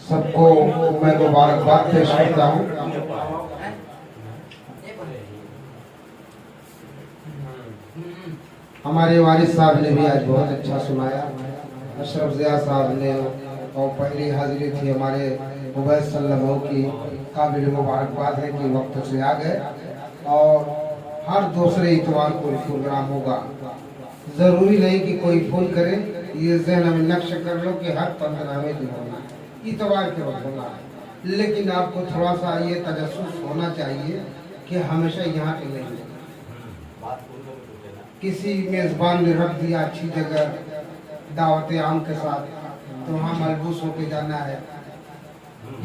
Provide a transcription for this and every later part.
सबको मैं मुबारकबाद पेश करता हूँ। हमारे वालिद साहब ने भी आज बहुत अच्छा सुनाया। अशरफ ज़िया साहब ने और पहली हाजिरी थी हमारे उबैद सल्लम की, काबिल मुबारकबाद है कि वक्त से आ गए। और हर दूसरे इतवार को प्रोग्राम होगा। ज़रूरी नहीं कि कोई फ़ोन करे, ये ज़हन में नक्श कर लो कि हर 15 दिन होना है, इतवार के वक्त होना है। लेकिन आपको थोड़ा सा ये तजस्सुस होना चाहिए कि हमेशा यहाँ के नहीं, किसी मेज़बान ने रख दिया अच्छी जगह दावत आम के साथ तो वहाँ मलबूस होके जाना है।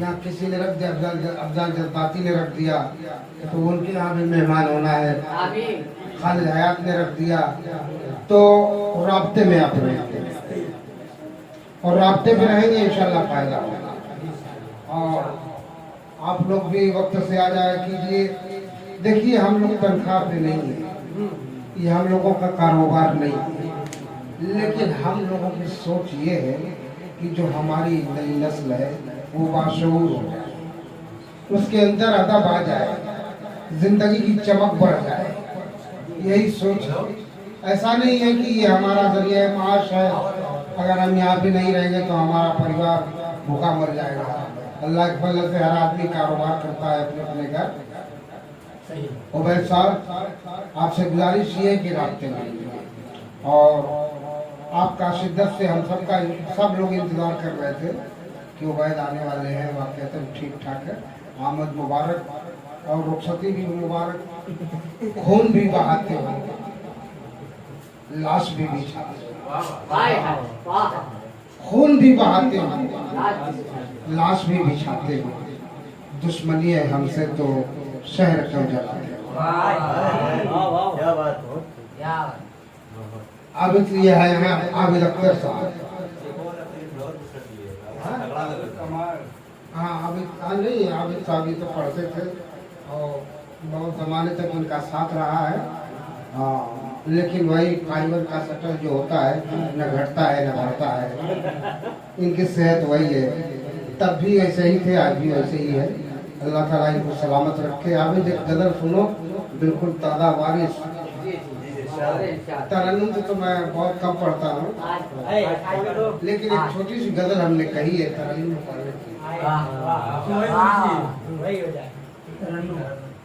यहाँ किसी ने रख दिया, अफजल जज्बाती ने रख दिया तो उनके यहाँ भी मेहमान होना है। खालिद हयात ने रख दिया तो राब्ते में आप रहेंगे और राब्ते में रहेंगे इंशाल्लाह फायदा होगा। और आप लोग भी वक्त से आ जाया कीजिए। देखिए हम लोग तनख्वाह पे नहीं है, ये हम लोगों का कारोबार नहीं है, लेकिन हम लोगों की सोच ये है कि जो हमारी नई नस्ल है वो बाशऊर हो जाए, उसके अंदर अदब आ जाए, जिंदगी की चमक बढ़ जाए, यही सोच है। ऐसा नहीं है कि ये हमारा जरिया माश है, अगर हम यहाँ पे नहीं रहेंगे तो हमारा परिवार भूखा मर जाएगा। अल्लाह के फजल से हर आदमी कारोबार करता है अपने अपने घर। उबैद साहब आपसे गुजारिश ये है कि रास्ते में, और आपका शिद्दत से हम सबका सब लोग इंतजार कर रहे थे कि उबैद आने वाले हैं, वाक़ई ठीक ठाक है। आमद मुबारक और रुखसती भी मुबारक। खून भी बहाते हो, लाश भी बिछाते, खून भी बहाते हो, लाश भी बिछाते हो। दुश्मनी है हमसे तो शहर क्यों जलाते हो। आबिद ये है आबिद अख्तर साहब। हाँ आबिद नहीं, आबिद साहब तो पढ़ते थे और बहुत ज़माने तक इनका साथ रहा है। हाँ लेकिन वही फाइबर का शटल जो होता है न घटता है न बढ़ता है, इनकी सेहत वही है। तब भी ऐसे ही थे, आज भी वैसे ही है। अल्लाह ताला इनको सलामत रखे। आबिद एक गज़ल सुनो, बिल्कुल ताज़ा वारिस। तरन्नुम तो मैं बहुत कम पढ़ता हूँ, लेकिन एक छोटी सी गज़ल हमने कही है तरन्नुम पढ़ने की।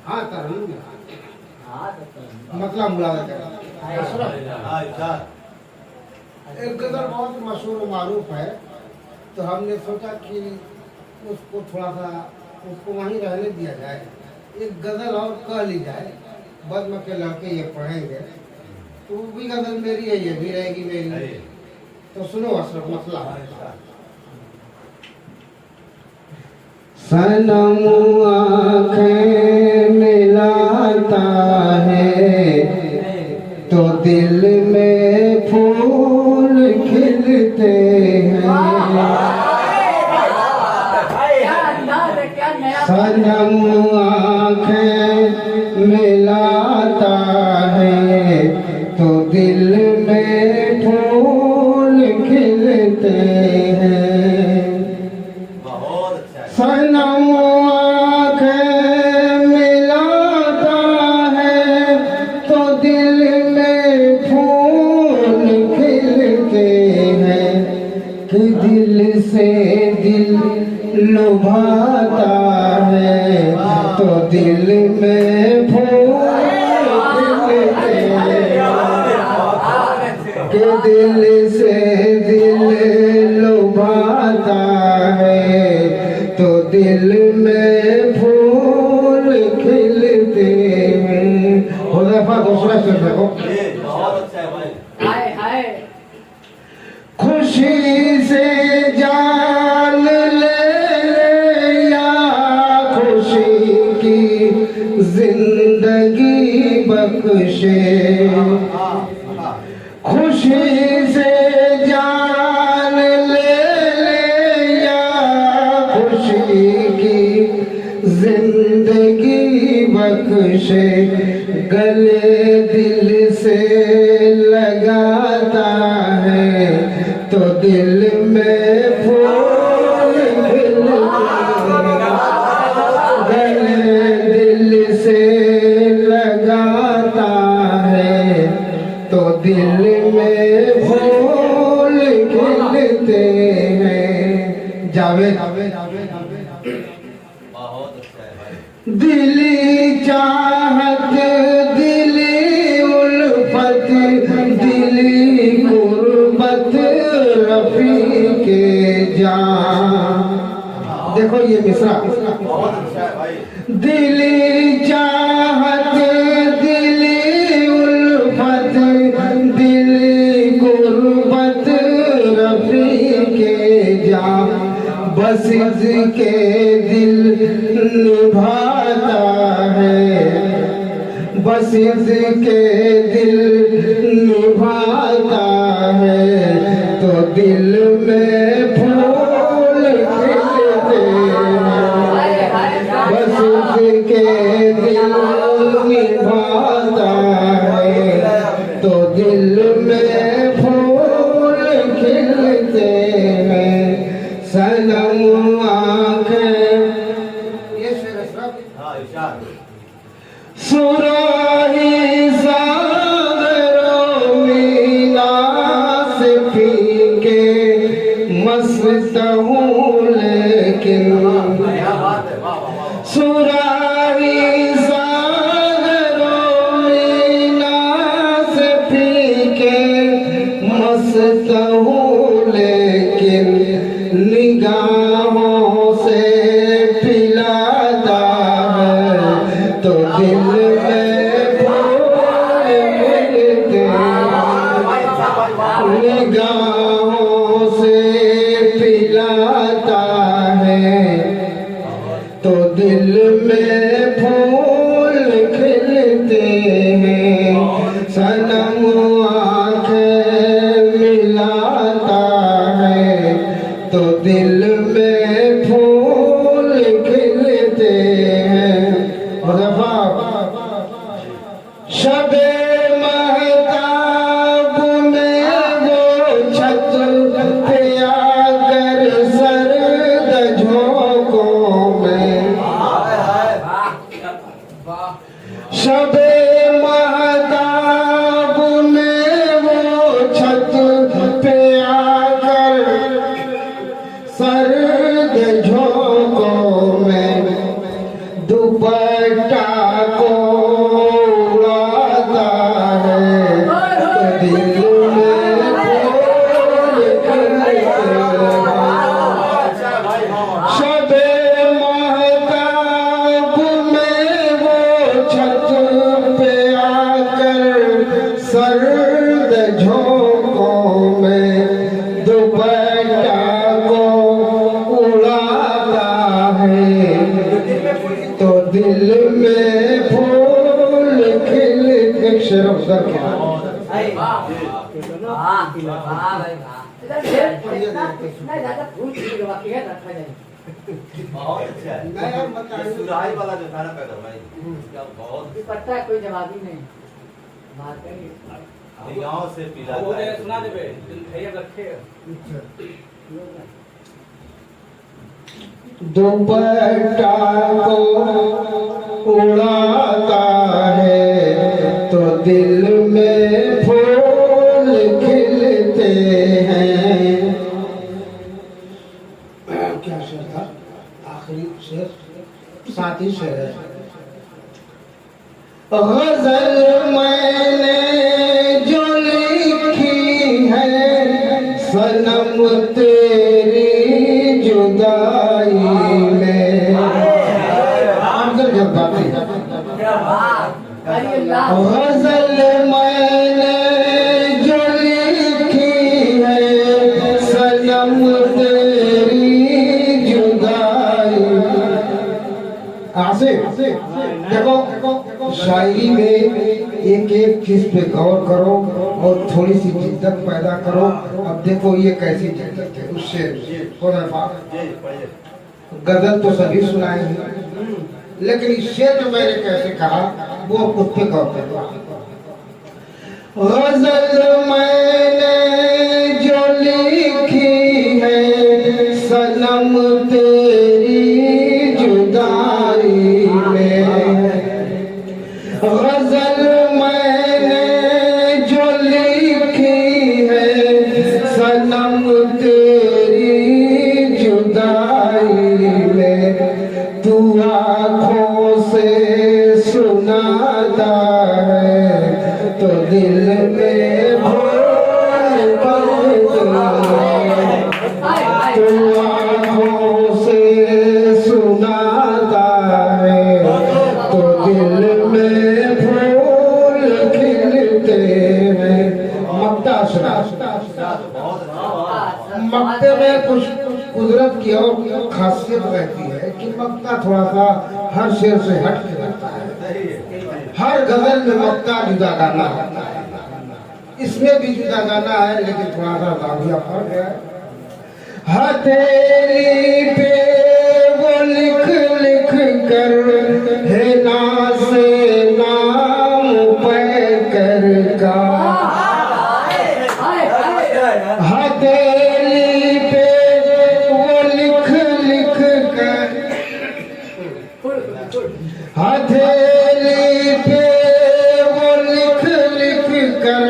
हाँ तरन्नुम मतलब मुलादा एक गज़ल बहुत मशहूर मारूफ है, तो हमने सोचा कि उसको थोड़ा सा उसको वहीं रहने दिया जाए, एक गज़ल और कह ली जाए। बदम के लड़के ये पढ़ेंगे तो वो भी गज़ल मेरी है, ये भी रहेगी मेरी। तो सुनो अशरफ मसला। सनम आँखें मिलाता है तो दिल में फूल खिलते हैं। सनम आँखें मिलाता है तो दिल में फूल खिलते हैं। सनम आँखें मिलाता है तो दिल में फूल खिलते हैं कि दिल से दिल लुभाता है तो दिल में फूल खिलते हैं कि दिल से दिल लुभाता है तो दिल में फूल खिलते हैं। हो दफा दूसरा से देखो। खुशी से जान ले या खुशी की जिंदगी बख्शे। खुशी से जान ले या खुशी की जिंदगी बख्शे। गले दिल से लगाता है तो दिल में फूल खिलते जावेद। बहुत अच्छा है भाई। दिली चाहत दिली उल्फत दिली गुर्बत रफी के जान। देखो ये मिसरा बहुत अच्छा है भाई। दिली चाहत दिली उल्फत दिली गुर्बत रफी के जान। बस इसके दिल निभाता है, बस इसके दिल निभाता है, तो दिल में फूल खिलते हैं। बस इसके दिल निभाता है, तो दिल में फूल खिलते हैं। सनम आँखें ये शेर है साहब। हाँ इरशाद। सुराही सागरों मीना से फीके मस्त हूँ लेकिन। क्या बात है, वाह वाह वाह। सुराही सागरों मीना से फीके मस्त हूँ लेकिन निगाहों से पिलाता है, तो दिल में फूल मिलते हैं। निगाहों से पिलाता है, तो दिल में फूल खिलते हैं। सनम आँखें मिलाता है, तो दिल में फूल खिलते हैं। शबे महताब में वो छत पे आकर सर्द झोंकों में। शबे महताब में वो छत पे आकर सर्द झोंकों में दुपट्टा को उड़ाता है, तो दिल में फूल खिलते हैं। शबे महताब में वो छत पे आकर सर्द झोंकों में दुपट्टा को उड़ाता है, तो दिल में फूल खिल। एक शेर अफसर के बहुत अच्छा है। ये सुराही वाला जो था ना पैदा भाई, उसका बहुत पट्टा कोई जवाब ही नहीं। बात करिए। निगाहों से पिलाता वो है। सुना देबे भैया रखे। दुपट्टा को उड़ाता है, तो दिल में फूल खिलते हैं। क्या शेर था? आखिरी शेर, साथी शेर है। गजल मैंने जो लिखी है सनम तेरी जुदाई में। गजल मैंने जो लिखी है सनम तेरी जुदाई। आसिफ देखो शायरी में एक एक चीज पे गौर करो और थोड़ी सी जिद्दत पैदा करो। अब देखो ये कैसी जिद्दत है उससे। गजल तो सभी सुनाए हैं, लेकिन इस शेर में मैंने कैसे कहा वो खुद पे गौर करो। गजल मैंने जो लिखी है सनम तेरी जुदाई में। गजल मैंने जो लिखी है सनम तेरी जुदाई दिल में भूल तो आँखों से सुनाता है, तो दिल में फूल खिलते हैं। मक्ता सुना, मक्ते में कुछ कुदरत की और खासियत रहती है कि मक्ता थोड़ा सा हर शेर से हट के रहता है। हर गजल में मक्ता जुदा गाना होता है, इसमें भी जुदा गाना है, लेकिन थोड़ा सा दाविया फर्क है। हथेली पे वो लिख लिख कर है ना से नाम पे कर का, हथेली पे वो लिख लिख कर, हथेली पे वो लिख लिख कर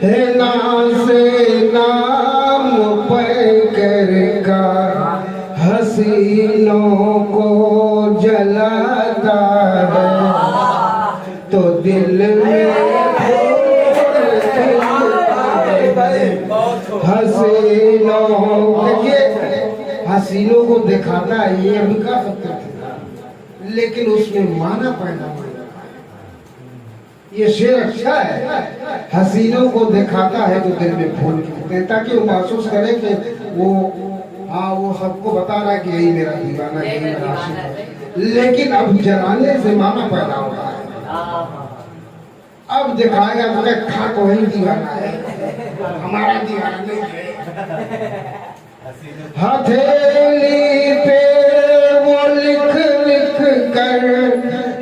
है ना से नाम पैकर का, हसीनों को जलाता है तो दिल में हसीनों, देखिए हसीनों को दिखाता है, ये भी कह सकते थे, लेकिन उसमें माना पैदा हुआ। ये शेर अच्छा है, हसीनों को दिखाता है तो दिल में फूल खिलते हैं, ताकि वो महसूस करे कि वो हाँ वो सबको बता रहा है कि यही मेरा दीवाना, यही मेरा आशिक है। लेकिन अब जलाने से माना पैदा होता है, अब दिखाएगा तो खा को ही दीवाना है, हमारा दीवाना नहीं है। हथेली पे वो लिख लिख कर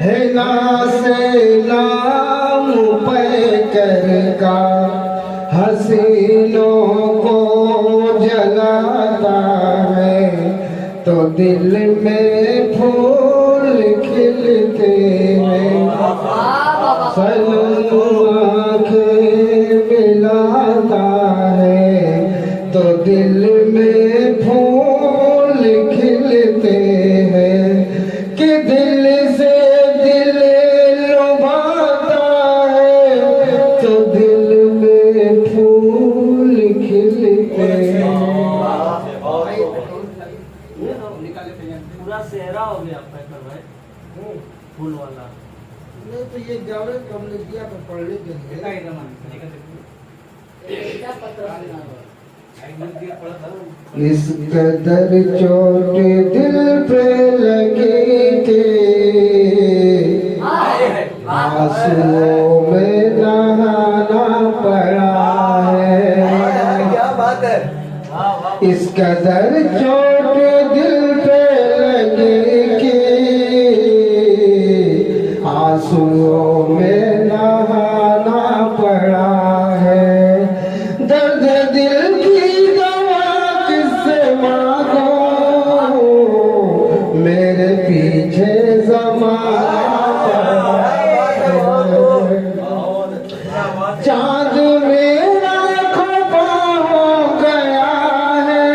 है ना से नाम पैकर का, हसीनों को जलाता है तो दिल में फूल खिलते हैं। सनम आँखें मिलाता है तो दिल में फूल खिलते हैं, कि दिल से दिल लुभाता है तो दिल में फूल खिलते हैं। पूरा सेहरा हो गया पैकर भाई, फूल वाला। नहीं तो ये जावे कम ने दिया तो पढ़ने के लिए इस कदर चोट दिल पे लगी थी, आंसुओं में नहाना पड़ा है। क्या बात है, इस कदर चोट दिल पे लगी कि आंसुओं में नहाना पड़ा है। दर्द दिल की दवा किससे मांगो, मेरे पीछे ज़माना पड़ा है। चाँद मेरा खफा हो गया है,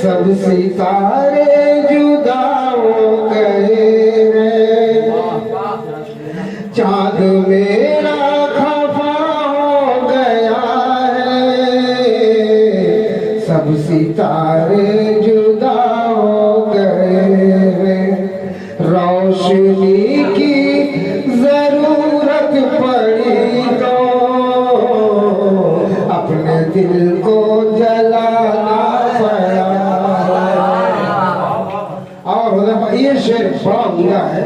सब सितारे जुदा हो गए हैं। चाँद मेरा खफा हो गया है, सब सितारे जुदा हो गए हैं। रोशनी की जरूरत पड़ी तो अपने दिल को जलाना पड़ा। और ये शेर बड़ा हुआ है,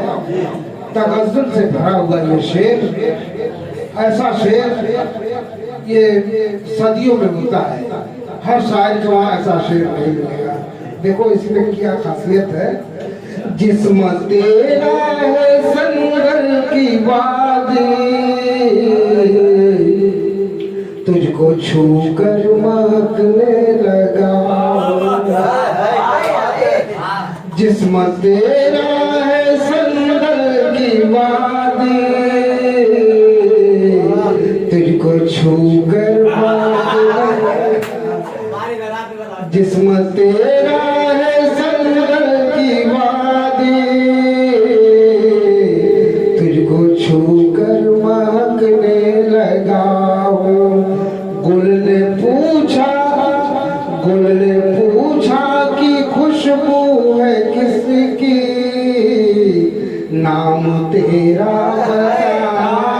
तगज़्ज़ुल से भरा हुआ ये शेर, ऐसा शेर ये सदियों में होता है, हर शायर के वहाँ ऐसा शेर नहीं मिलेगा। देखो इसमें क्या खासियत है, जिस्म तेरा है संगल की वादी, तुझको छू कर महकने लगा। जिस्म तेरा है संगल की वादी, तुझको छू कर जिस्म तेरा है संगल की वादी, तुझको छू कर नाम तेरा बताया